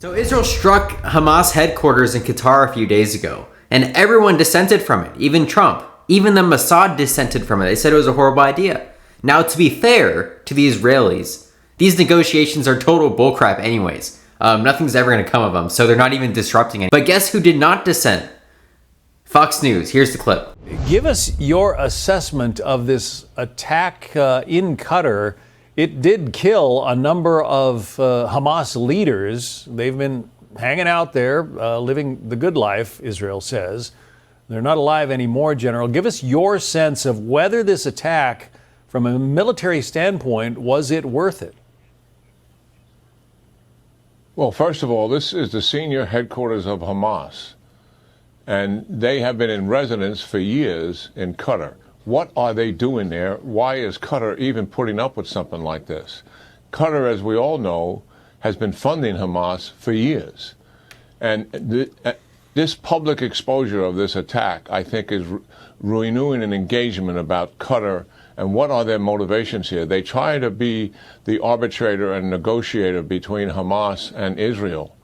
So Israel struck Hamas headquarters in Qatar a few days ago, and everyone dissented from it, even Trump. Even the Mossad dissented from it. They said it was a horrible idea. Now, to be fair to the Israelis, these negotiations are total bullcrap anyways. Nothing's ever going to come of them, so they're not even disrupting it. But guess who did not dissent? Fox News. Here's the clip. Give us your assessment of this attack in Qatar. It did kill a number of Hamas leaders. They've been hanging out there, living the good life, Israel says. They're not alive anymore, General. Give us your sense of whether this attack, from a military standpoint, was it worth it? Well, first of all, this is the senior headquarters of Hamas, and they have been in residence for years in Qatar. What are they doing there? Why is Qatar even putting up with something like this? Qatar, as we all know, has been funding Hamas for years. And this public exposure of this attack, I think, is renewing an engagement about Qatar and what are their motivations here. They try to be the arbitrator and negotiator between Hamas and Israel.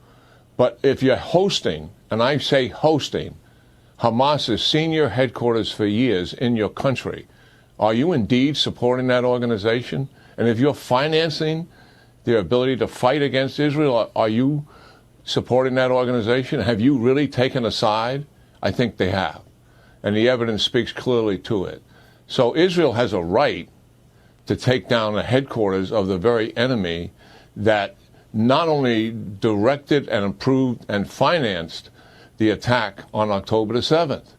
But if you're hosting, and I say hosting, Hamas's senior headquarters for years in your country, are you indeed supporting that organization? And if you're financing their ability to fight against Israel, are you supporting that organization? Have you really taken a side? I think they have. And the evidence speaks clearly to it. So Israel has a right to take down the headquarters of the very enemy that not only directed and approved and financed the attack on October the 7th.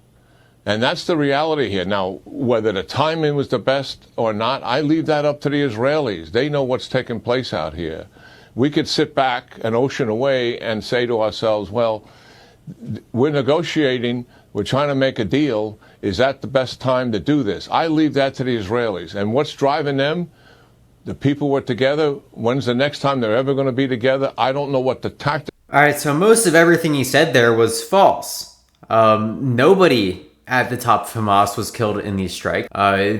And that's the reality here. Now, whether the timing was the best or not, I leave that up to the Israelis. They know what's taking place out here. We could sit back an ocean away and say to ourselves, well, we're negotiating, we're trying to make a deal. Is that the best time to do this? I leave that to the Israelis. And what's driving them? The people were together. When's the next time they're ever going to be together? I don't know what the tactic. All right, so most of everything he said there was false. Nobody at the top of Hamas was killed in these strikes.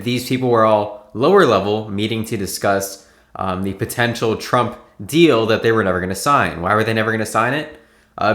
These people were all lower level, meeting to discuss the potential Trump deal that they were never going to sign. Why were they never going to sign it?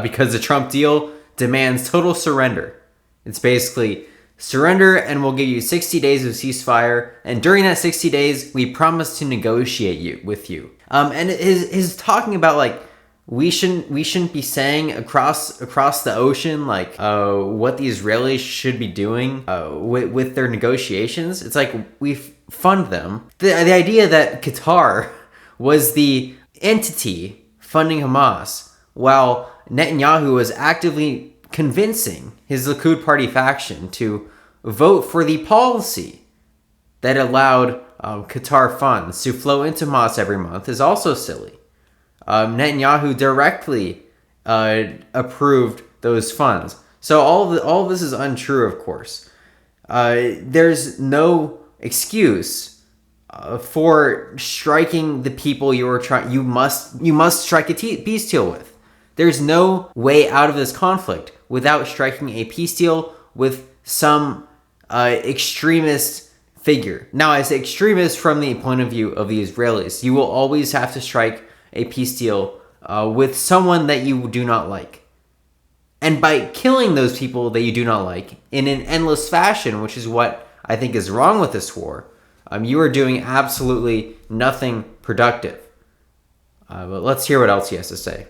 Because the Trump deal demands total surrender. It's basically surrender and we'll give you 60 days of ceasefire. And during that 60 days, we promise to negotiate with you. And his talking about like, we shouldn't be saying across the ocean like what the Israelis should be doing with their negotiations. It's like we fund them. The idea that Qatar was the entity funding Hamas, while Netanyahu was actively convincing his Likud party faction to vote for the policy that allowed Qatar funds to flow into Hamas every month, is also silly. Netanyahu directly approved those funds. So all of this is untrue, of course. There's no excuse for striking the people you must strike a peace deal with. There's no way out of this conflict without striking a peace deal with some extremist figure. Now, I say extremist from the point of view of the Israelis. You will always have to strike a peace deal with someone that you do not like. And by killing those people that you do not like in an endless fashion, which is what I think is wrong with this war, you are doing absolutely nothing productive. But let's hear what else he has to say.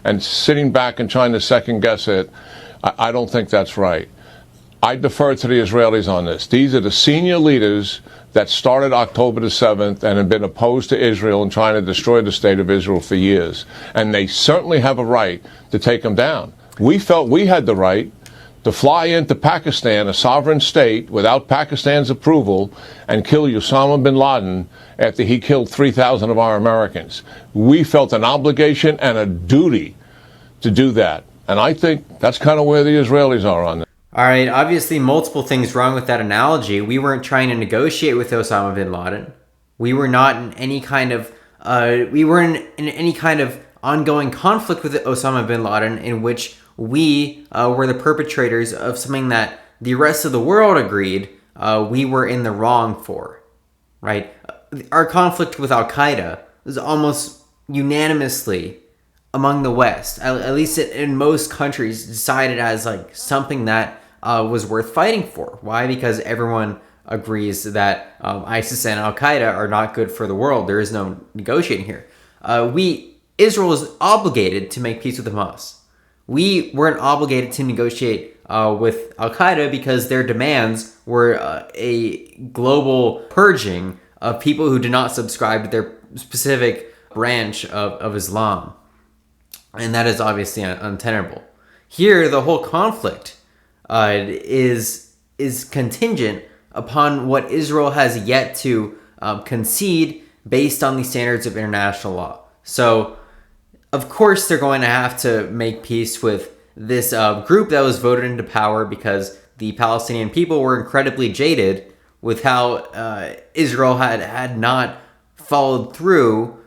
And sitting back and trying to second guess it, I don't think that's right. I defer to the Israelis on this. These are the senior leaders that started October the 7th and have been opposed to Israel and trying to destroy the state of Israel for years. And they certainly have a right to take them down. We felt we had the right to fly into Pakistan, a sovereign state, without Pakistan's approval and kill Osama bin Laden after he killed 3,000 of our Americans. We felt an obligation and a duty to do that. And I think that's kind of where the Israelis are on this. All right, obviously multiple things wrong with that analogy. We weren't trying to negotiate with Osama bin Laden. We were not in any kind of ongoing conflict with Osama bin Laden in which we were the perpetrators of something that the rest of the world agreed we were in the wrong for, right? Our conflict with Al-Qaeda was almost unanimously among the West, at least in most countries, decided as like something that was worth fighting for. Why? Because everyone agrees that ISIS and Al Qaeda are not good for the world. There is no negotiating here. Israel is obligated to make peace with Hamas. We weren't obligated to negotiate with Al Qaeda because their demands were a global purging of people who did not subscribe to their specific branch of Islam. And that is obviously untenable. Here, the whole conflict is contingent upon what Israel has yet to concede based on the standards of international law. So, of course, they're going to have to make peace with this group that was voted into power because the Palestinian people were incredibly jaded with how Israel had not followed through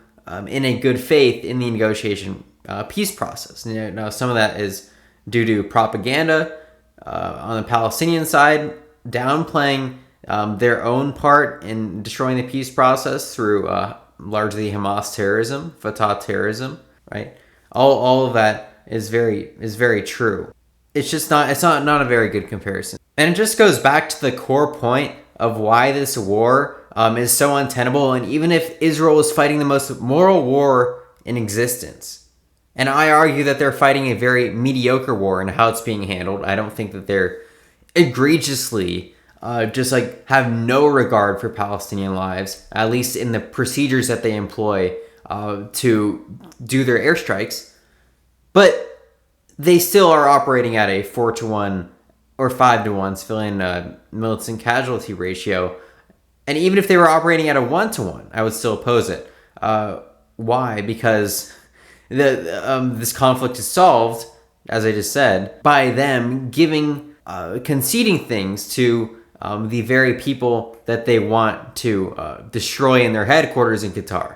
in a good faith in the negotiation peace process. Now, some of that is due to propaganda on the Palestinian side, downplaying their own part in destroying the peace process through largely Hamas terrorism, Fatah terrorism, right? All of that is very true. It's not a very good comparison. And it just goes back to the core point of why this war is so untenable. And even if Israel is fighting the most moral war in existence, and I argue that they're fighting a very mediocre war in how it's being handled. I don't think that they're egregiously just like have no regard for Palestinian lives, at least in the procedures that they employ to do their airstrikes. But they still are operating at a 4-to-1 or 5-to-1 civilian militant casualty ratio. And even if they were operating at a 1-to-1, I would still oppose it. Why? Because this conflict is solved, as I just said, by them conceding things to the very people that they want to destroy in their headquarters in Qatar.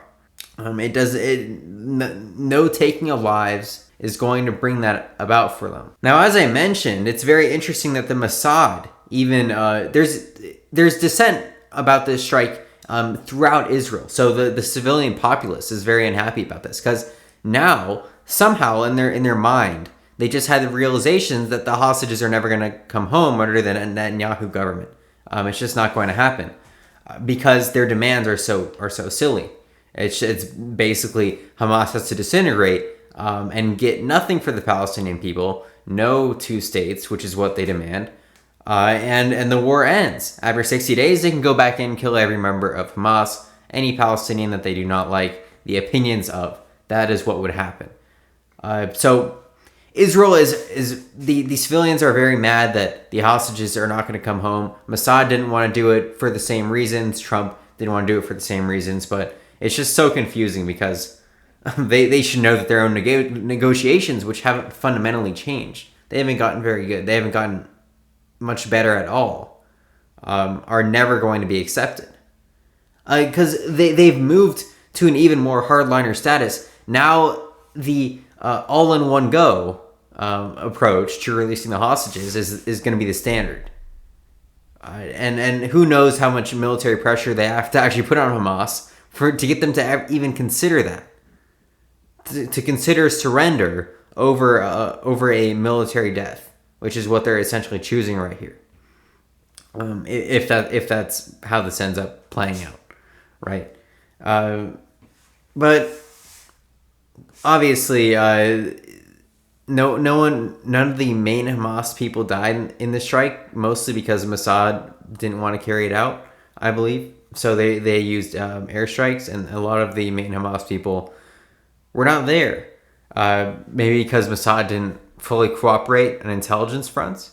No taking of lives is going to bring that about for them. Now, as I mentioned, it's very interesting that the Mossad, even there's dissent about this strike throughout Israel. So the civilian populace is very unhappy about this because now somehow in their mind they just had the realization that the hostages are never going to come home under the Netanyahu government. It's just not going to happen because their demands are so silly. It's basically Hamas has to disintegrate and get nothing for the Palestinian people, no two states, which is what they demand, and the war ends. After 60 days, they can go back in and kill every member of Hamas, any Palestinian that they do not like the opinions of. That is what would happen. So Israel is the civilians are very mad that the hostages are not going to come home. Mossad didn't want to do it for the same reasons. Trump didn't want to do it for the same reasons, but it's just so confusing because they should know that their own negotiations, which haven't fundamentally changed, they haven't gotten very good. They haven't gotten much better at all. Are never going to be accepted because they've moved to an even more hardliner status. Now the all-in-one go approach to releasing the hostages is going to be the standard. And who knows how much military pressure they have to actually put on Hamas to get them to even consider that. To consider surrender over a military death, which is what they're essentially choosing right here. If that's how this ends up playing out, right? But obviously, none of the main Hamas people died in the strike, mostly because Mossad didn't want to carry it out, I believe. So they used airstrikes, and a lot of the main Hamas people were not there. Maybe because Mossad didn't fully cooperate on intelligence fronts.